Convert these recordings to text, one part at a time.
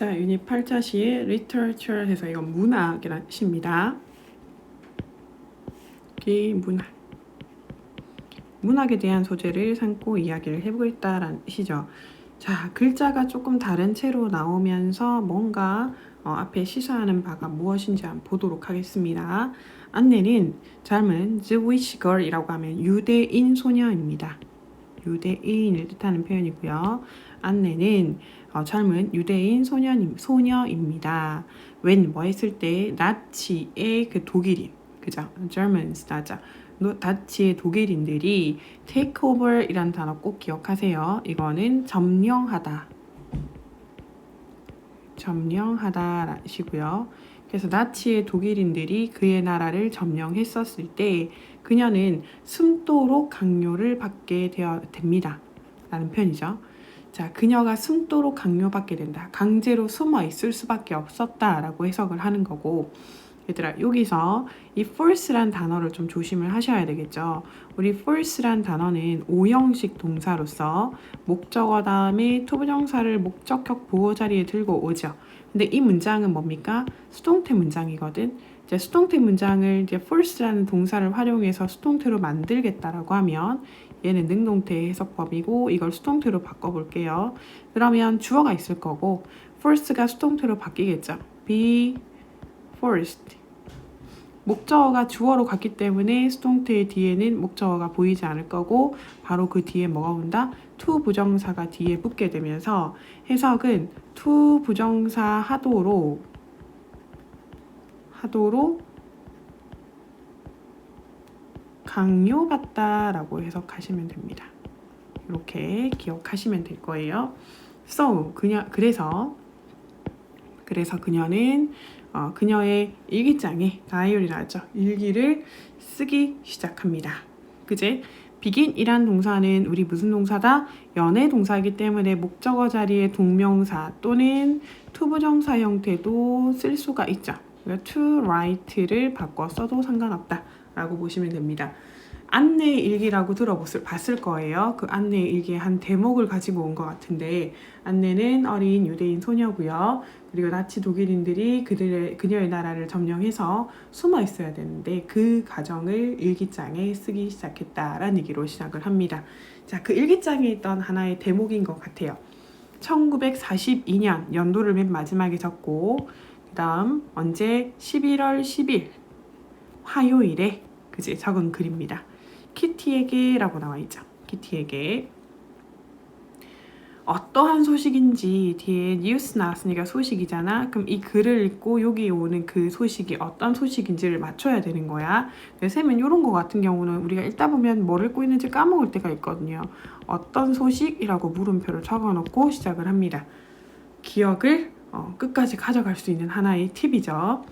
자, 유닛 8자시의 literature 해서 이건 문학이라는 뜻입니다. 여기 문학에 대한 소재를 삼고 이야기를 해보겠다라는 뜻이죠. 자, 글자가 조금 다른 채로 나오면서 뭔가 앞에 시사하는 바가 무엇인지 한번 보도록 하겠습니다. 안내는 젊은 Jewish girl이라고 하면 유대인 소녀입니다. 유대인을 뜻하는 표현이고요. 안내는 젊은 유대인 소녀입니다. when 뭐 했을 때 나치의 그 독일인, 그죠? Germans 나죠. 나치의 독일인들이 take over 이란 단어 꼭 기억하세요. 이거는 점령하다라시고요. 그래서 나치의 독일인들이 그의 나라를 점령했었을 때 그녀는 숨도록 강요를 받게 됩니다. 라는 표현이죠. 자, 그녀가 숨도록 강요받게 된다. 강제로 숨어 있을 수밖에 없었다라고 해석을 하는 거고, 얘들아, 여기서 이 force란 단어를 좀 조심을 하셔야 되겠죠. 우리 force란 단어는 오형식 동사로서 목적어 다음에 투부정사를 목적격 보호 자리에 들고 오죠. 근데 이 문장은 뭡니까? 수동태 문장이거든. 이제 수동태 문장을 이제 force라는 동사를 활용해서 수동태로 만들겠다라고 하면 얘는 능동태 해석법이고 이걸 수동태로 바꿔볼게요. 그러면 주어가 있을 거고 force가 수동태로 바뀌겠죠. be forced. 목적어가 주어로 갔기 때문에 수동태 뒤에는 목적어가 보이지 않을 거고 바로 그 뒤에 뭐가 온다? to 부정사가 뒤에 붙게 되면서 해석은 to 부정사 하도록 강요받다라고 해석하시면 됩니다. 이렇게 기억하시면 될 거예요. So, 그래서 그녀는 그녀의 일기장에 다이어리라죠. 일기를 쓰기 시작합니다. 그제? begin이란 동사는 우리 무슨 동사다? 연애 동사이기 때문에 목적어 자리에 동명사 또는 투부정사 형태도 쓸 수가 있죠. to write를 바꿔 써도 상관없다 라고 보시면 됩니다. 안내 일기라고 봤을 거예요. 그 안내 일기의 한 대목을 가지고 온 것 같은데 안내는 어린 유대인 소녀고요. 그리고 나치 독일인들이 그녀의 나라를 점령해서 숨어 있어야 되는데 그 과정을 일기장에 쓰기 시작했다라는 얘기로 시작을 합니다. 자, 그 일기장에 있던 하나의 대목인 것 같아요. 1942년 연도를 맨 마지막에 적고 그 다음 언제 11월 10일 화요일에 그제 적은 글입니다. 키티에게 라고 나와 있죠. 키티에게 어떠한 소식인지 뒤에 뉴스 나왔으니까 소식이잖아. 그럼 이 글을 읽고 여기 오는 그 소식이 어떤 소식인지를 맞춰야 되는 거야. 쌤은 이런 거 같은 경우는 우리가 읽다 보면 뭘 읽고 있는지 까먹을 때가 있거든요. 어떤 소식이라고 물음표를 적어놓고 시작을 합니다. 기억을 끝까지 가져갈 수 있는 하나의 팁이죠.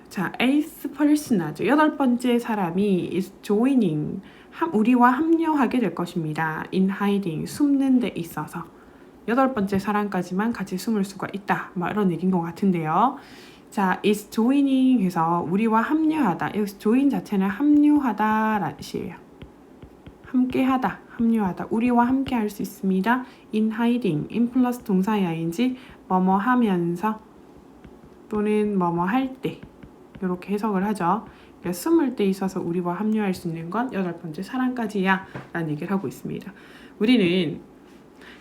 자, eighth person하죠. 8번째 사람이 is joining, 우리와 합류하게 될 것입니다. in hiding, 숨는 데 있어서. 8번째 사람까지만 같이 숨을 수가 있다. 뭐 이런 얘기인 것 같은데요. 자, is joining 해서 우리와 합류하다. 여기서 join 자체는 합류하다라는 뜻이에요. 함께하다, 합류하다. 우리와 함께 할 수 있습니다. in hiding, in 플러스 동사의 ing, 뭐뭐 하면서 또는 뭐뭐 할 때. 이렇게 해석을 하죠. 그러니까 숨을 때 있어서 우리와 합류할 수 있는 건 8번째 사람까지야 라는 얘기를 하고 있습니다. 우리는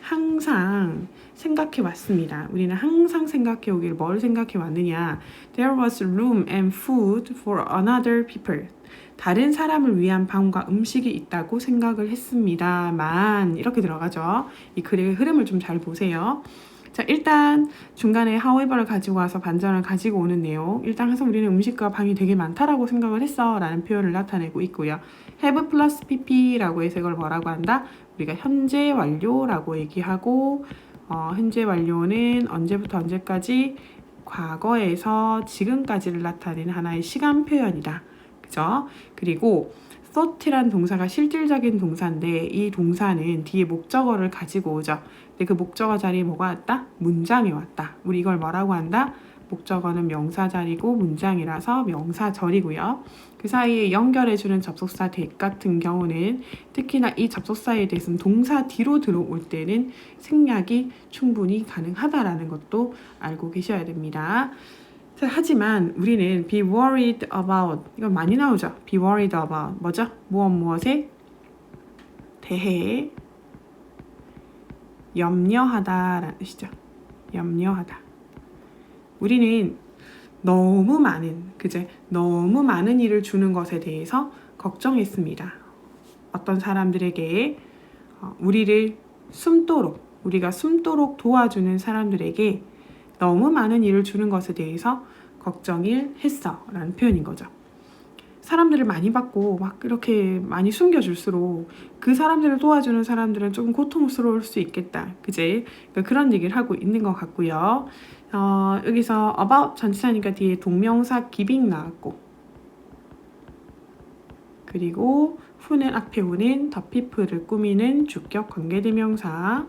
항상 생각해 왔습니다. 우리는 항상 생각해 오길 뭘 생각해 왔느냐. There was room and food for another people. 다른 사람을 위한 방과 음식이 있다고 생각을 했습니다만 이렇게 들어가죠. 이 글의 흐름을 좀 잘 보세요. 자, 일단 중간에 however를 가지고 와서 반전을 가지고 오는 내용. 일단 항상 우리는 음식과 방이 되게 많다라고 생각을 했어 라는 표현을 나타내고 있고요. have 플러스 pp라고 해서 이걸 뭐라고 한다? 우리가 현재 완료라고 얘기하고 현재 완료는 언제부터 언제까지 과거에서 지금까지를 나타내는 하나의 시간 표현이다. 그죠? 그리고 thought란 동사가 실질적인 동사인데 이 동사는 뒤에 목적어를 가지고 오죠. 근데 그 목적어 자리에 뭐가 왔다? 문장이 왔다. 우리 이걸 뭐라고 한다? 목적어는 명사 자리고 문장이라서 명사절이고요. 그 사이에 연결해주는 접속사 that 같은 경우는 특히나 이 접속사에 대해서는 동사 뒤로 들어올 때는 생략이 충분히 가능하다라는 것도 알고 계셔야 됩니다. 자, 하지만 우리는 be worried about, 이거 많이 나오죠. be worried about 뭐죠? 무엇에 대해 염려하다라는 뜻이죠. 염려하다. 우리는 너무 많은 일을 주는 것에 대해서 걱정했습니다. 어떤 사람들에게 우리가 숨도록 도와주는 사람들에게 너무 많은 일을 주는 것에 대해서 걱정을 했어 라는 표현인 거죠. 사람들을 많이 받고 막 이렇게 많이 숨겨줄수록 그 사람들을 도와주는 사람들은 조금 고통스러울 수 있겠다. 그제? 그러니까 그런 얘기를 하고 있는 것 같고요. 여기서 about 전치사니까 뒤에 동명사 giving 나왔고, 그리고 who는 앞에 오는 the people를 꾸미는 주격 관계대명사,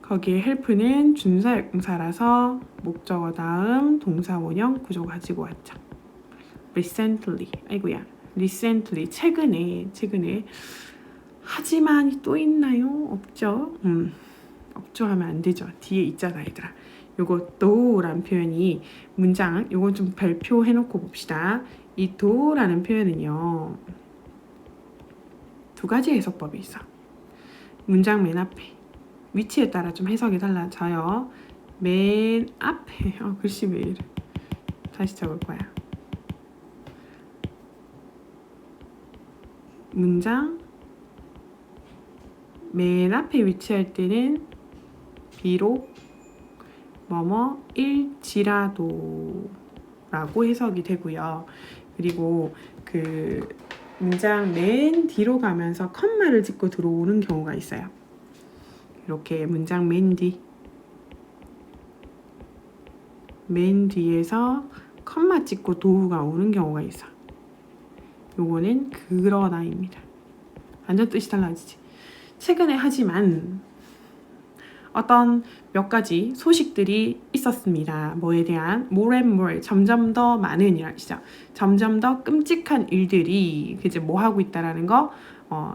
거기에 help는 준사역동사라서 목적어 다음 동사 원형 구조 가지고 왔죠. recently, recently 최근에 하지만 또 있나요? 없죠. 없죠 하면 안 되죠. 뒤에 있잖아 얘들아. 요거 though-라는 표현이 문장, 요거 좀 발표해 놓고 봅시다. 이 though-라는 표현은요, 두 가지 해석법이 있어. 문장 맨 앞에 위치에 따라 좀 해석이 달라져요. 맨 앞에 글씨 왜 이래. 다시 적을 거야. 문장 맨 앞에 위치할 때는 비록 뭐뭐일지라도 라고 해석이 되고요. 그리고 그 문장 맨 뒤로 가면서 컴마를 찍고 들어오는 경우가 있어요. 이렇게 문장 맨 뒤에서 컴마 찍고 도우가 오는 경우가 있어. 요거는 그러나입니다. 완전 뜻이 달라지지. 최근에 하지만 어떤 몇 가지 소식들이 있었습니다. 뭐에 대한 more and more, 점점 더 많은 이라시죠. 점점 더 끔찍한 일들이 이제 뭐 하고 있다라는 거,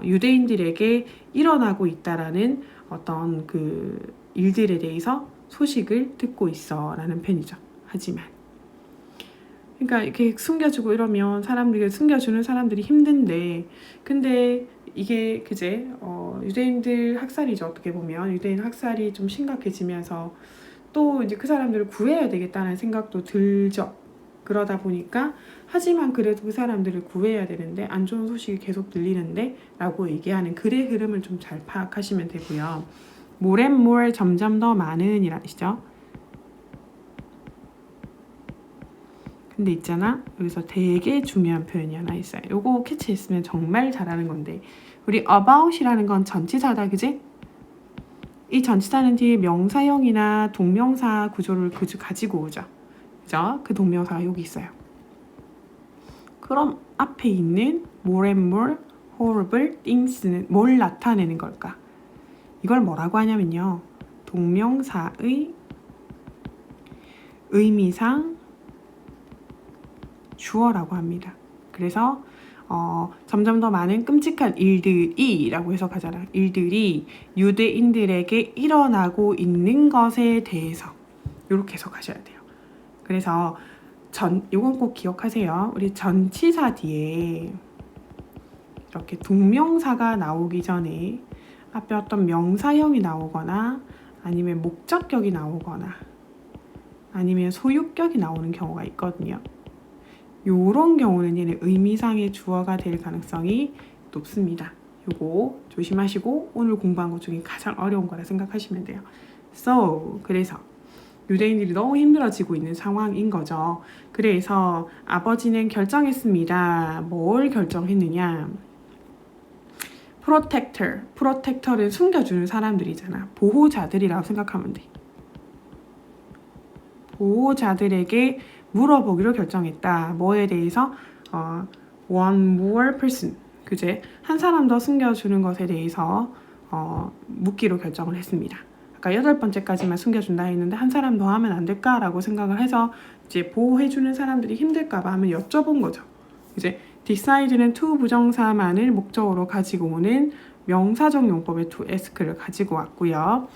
유대인들에게 일어나고 있다라는 어떤 그 일들에 대해서 소식을 듣고 있어라는 편이죠. 하지만 그러니까 이렇게 숨겨주고 이러면 숨겨주는 사람들이 힘든데, 근데 이게 그제 유대인들 학살이죠. 어떻게 보면 유대인 학살이 좀 심각해지면서 또 이제 그 사람들을 구해야 되겠다는 생각도 들죠. 그러다 보니까 하지만 그래도 그 사람들을 구해야 되는데 안 좋은 소식이 계속 들리는데 라고 얘기하는 글의 흐름을 좀 잘 파악하시면 되고요. more and more, 점점 더 많은 이라시죠. 근데 있잖아, 여기서 되게 중요한 표현이 하나 있어요. 요거 캐치했으면 정말 잘하는 건데, 우리 about이라는 건 전치사다, 그지? 이 전치사는 뒤에 명사형이나 동명사 구조를 가지고 오죠. 그죠? 그 동명사가 여기 있어요. 그럼 앞에 있는 more and more horrible things는 뭘 나타내는 걸까? 이걸 뭐라고 하냐면요, 동명사의 의미상 주어라고 합니다. 그래서 점점 더 많은 끔찍한 일들이 라고 해석하잖아. 일들이 유대인들에게 일어나고 있는 것에 대해서 이렇게 해석하셔야 돼요. 그래서 요건 꼭 기억하세요. 우리 전치사 뒤에 이렇게 동명사가 나오기 전에 앞에 어떤 명사형이 나오거나 아니면 목적격이 나오거나 아니면 소유격이 나오는 경우가 있거든요. 요런 경우는 얘는 의미상의 주어가 될 가능성이 높습니다. 요거 조심하시고 오늘 공부한 것 중에 가장 어려운 거라 생각하시면 돼요. 그래서 유대인들이 너무 힘들어지고 있는 상황인 거죠. 그래서 아버지는 결정했습니다. 뭘 결정했느냐? 프로텍터를 숨겨주는 사람들이잖아. 보호자들이라고 생각하면 돼. 보호자들에게 물어보기로 결정했다. 뭐에 대해서? one more person. 그제? 한 사람 더 숨겨주는 것에 대해서 묻기로 결정을 했습니다. 아까 8번째까지만 숨겨준다 했는데 한 사람 더 하면 안 될까라고 생각을 해서 이제 보호해주는 사람들이 힘들까봐 한번 여쭤본 거죠. 이제 decide는 to 부정사만을 목적으로 가지고 오는 명사적 용법의 to ask를 가지고 왔고요.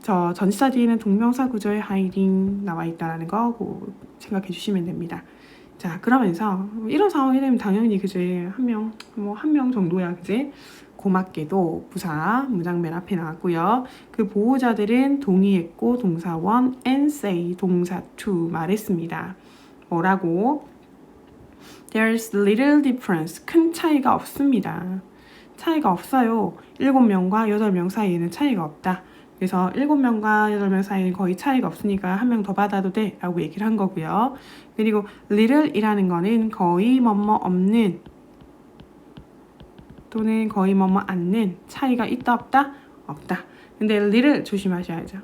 저 전치사 뒤에는 동명사 구조의 hiding 나와 있다는 거 생각해 주시면 됩니다. 자, 그러면서 이런 상황이 되면 당연히 그제 한 명 정도야 그제 고맙게도 부사 문장 맨 앞에 나왔고요. 그 보호자들은 동의했고 동사 one and say 동사 to 말했습니다. 뭐라고? There's little difference. 큰 차이가 없습니다. 차이가 없어요. 7명과 8명 사이에는 차이가 없다. 그래서 7명과 8명 사이에는 거의 차이가 없으니까 한 명 더 받아도 돼 라고 얘기를 한 거고요. 그리고 little이라는 거는 거의 뭐뭐 없는 또는 거의 뭐뭐 않는 차이가 있다 없다? 없다. 근데 little 조심하셔야죠.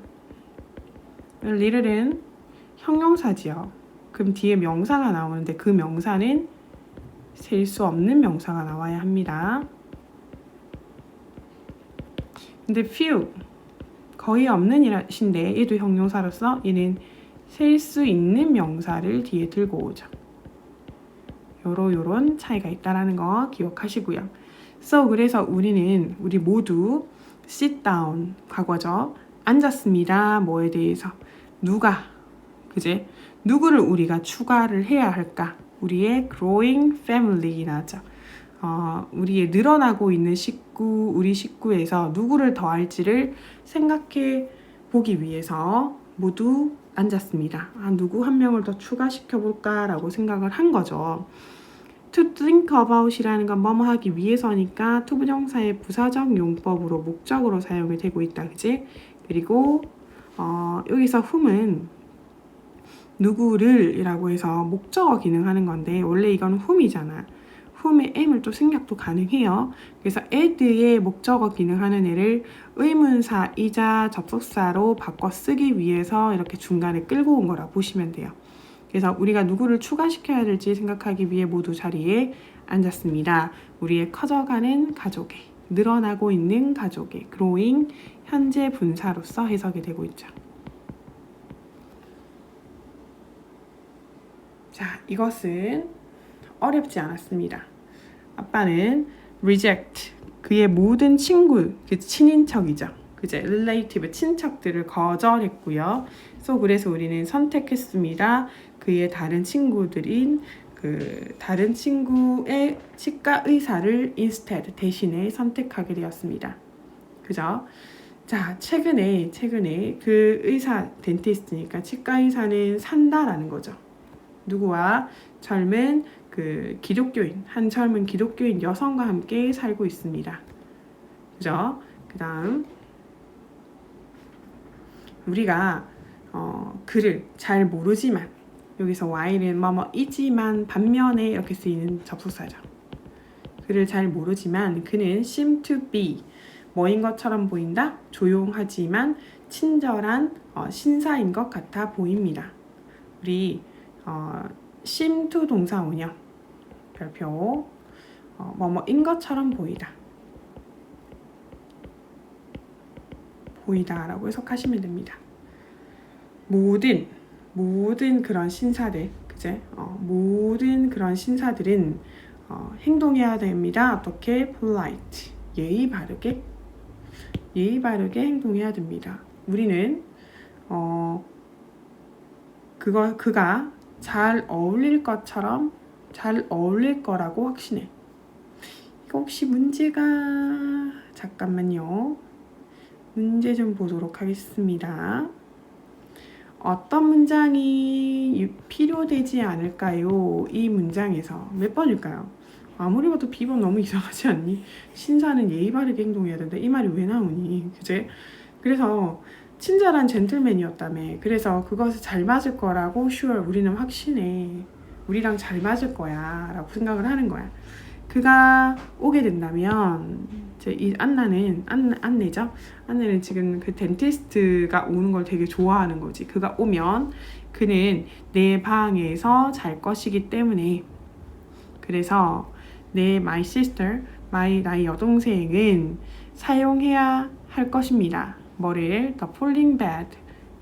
little은 형용사지요. 그럼 뒤에 명사가 나오는데 그 명사는 셀 수 없는 명사가 나와야 합니다. 근데 few 거의 없는 이라신데 얘도 형용사로서 얘는 셀 수 있는 명사를 뒤에 들고 오죠. 요런 차이가 있다라는 거 기억하시고요. So 그래서 우리 모두 sit down 과거죠. 앉았습니다. 뭐에 대해서 누가 그제 누구를 우리가 추가를 해야 할까? 우리의 growing family 나죠. 우리의 늘어나고 있는 식구, 우리 식구에서 누구를 더할지를 생각해 보기 위해서 모두 앉았습니다. 누구 한 명을 더 추가시켜 볼까라고 생각을 한 거죠. To think about이라는 건 뭐뭐 하기 위해서니까 to 부정사의 부사적 용법으로 목적으로 사용이 되고 있다, 그지? 그리고 여기서 whom은 누구를 이라고 해서 목적어 기능하는 건데 원래 이건 whom이잖아. whom의 m을 또 생략도 가능해요. 그래서 add의 목적어 기능하는 애를 의문사이자 접속사로 바꿔 쓰기 위해서 이렇게 중간에 끌고 온 거라 보시면 돼요. 그래서 우리가 누구를 추가시켜야 될지 생각하기 위해 모두 자리에 앉았습니다. 우리의 커져가는 가족의, 늘어나고 있는 가족의 growing 현재 분사로서 해석이 되고 있죠. 자, 이것은 어렵지 않았습니다. 아빠는 reject 그의 모든 친구, 그 친인척이죠. 그제 relative 친척들을 거절했고요. So 그래서 우리는 선택했습니다. 그의 다른 친구들인 그 다른 친구의 치과 의사를 instead 대신에 선택하게 되었습니다. 그죠? 자, 최근에 그 의사 덴티스트니까 치과 의사는 산다라는 거죠. 누구와? 젊은 그 기독교인, 한 젊은 기독교인 여성과 함께 살고 있습니다. 그죠? 그 다음 우리가 그를 잘 모르지만 여기서 while은 뭐뭐이지만 반면에 이렇게 쓰이는 접속사죠. 그를 잘 모르지만 그는 seem to be 뭐인 것처럼 보인다? 조용하지만 친절한 신사인 것 같아 보입니다. 우리 seem to 동사 원형 별표 뭐뭐인 것처럼 보이다라고 해석하시면 됩니다. 모든 그런 신사들, 그제? 모든 그런 신사들은 행동해야 됩니다. 어떻게? polite, 예의 바르게 행동해야 됩니다. 우리는 그가 잘 어울릴 것처럼 잘 어울릴 거라고 확신해. 이거 혹시 문제가 잠깐만요. 문제 좀 보도록 하겠습니다. 어떤 문장이 필요되지 않을까요? 이 문장에서 몇 번일까요? 아무리 봐도 B번 너무 이상하지 않니? 신사는 예의 바르게 행동해야 된다. 이 말이 왜 나오니? 그제? 그래서 친절한 젠틀맨이었다며. 그래서 그것을 잘 맞을 거라고 sure 우리는 확신해. 우리랑 잘 맞을 거야 라고 생각을 하는 거야. 그가 오게 된다면 이제 이 안내죠. 안내는 지금 그 덴티스트가 오는 걸 되게 좋아하는 거지. 그가 오면 그는 내 방에서 잘 것이기 때문에 그래서 my sister, 나의 여동생은 사용해야 할 것입니다. 뭐를 the falling bed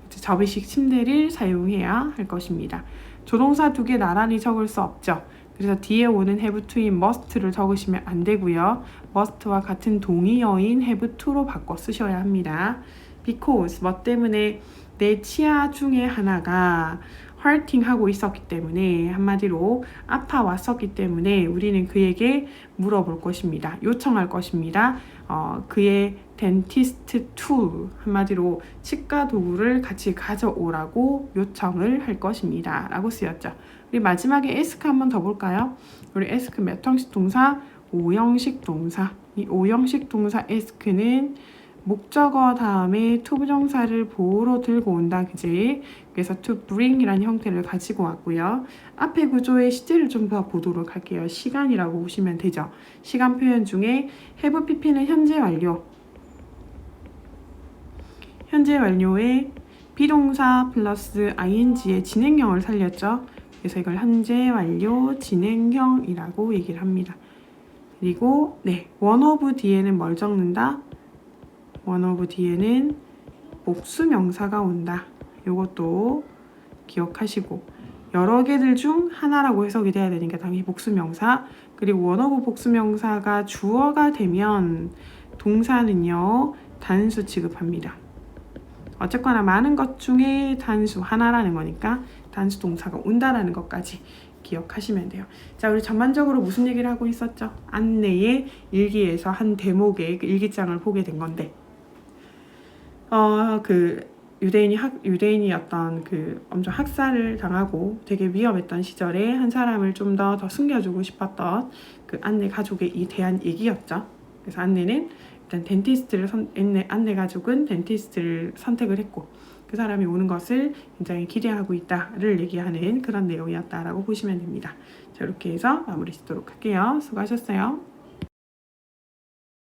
접이식 침대를 사용해야 할 것입니다. 조동사 두 개 나란히 적을 수 없죠. 그래서 뒤에 오는 have to인 must를 적으시면 안 되고요. must와 같은 동의어인 have to로 바꿔 쓰셔야 합니다. because 뭐 때문에 내 치아 중에 하나가 hurting 하고 있었기 때문에 한마디로 아파왔었기 때문에 우리는 그에게 물어볼 것입니다. 요청할 것입니다. 그의 dentist tool 한마디로 치과 도구를 같이 가져오라고 요청을 할 것입니다. 라고 쓰였죠. 우리 마지막에 ask 한번 더 볼까요? 우리 ask 몇 형식 동사? 5형식 동사. 이 5형식 동사 ask는 목적어 다음에 to 부정사를 보호로 들고 온다. 그지? 그래서 to bring 이라는 형태를 가지고 왔고요. 앞에 구조의 시제를 좀 더 보도록 할게요. 시간이라고 보시면 되죠. 시간 표현 중에 have pp는 현재 완료. 현재 완료에 비동사 플러스 ing의 진행형을 살렸죠. 그래서 이걸 현재 완료 진행형이라고 얘기를 합니다. 그리고 one of 뒤에는 뭘 적는다? one of 뒤에는 복수명사가 온다. 이것도 기억하시고 여러 개들 중 하나라고 해석이 돼야 되니까 당연히 복수명사. 그리고 one of 복수명사가 주어가 되면 동사는요 단수 취급합니다. 어쨌거나 많은 것 중에 단수 하나라는 거니까 단수 동사가 온다라는 것까지 기억하시면 돼요. 자, 우리 전반적으로 무슨 얘기를 하고 있었죠? 안내의 일기에서 한 대목의 일기장을 보게 된 건데 유대인이었던 엄청 학살을 당하고 되게 위험했던 시절에 한 사람을 좀 더 숨겨주고 싶었던 그 안내 가족에 대한 얘기였죠. 그래서 안내는 일단 안내 가족은 덴티스트를 선택을 했고 그 사람이 오는 것을 굉장히 기대하고 있다를 얘기하는 그런 내용이었다라고 보시면 됩니다. 자, 이렇게 해서 마무리 짓도록 할게요. 수고하셨어요.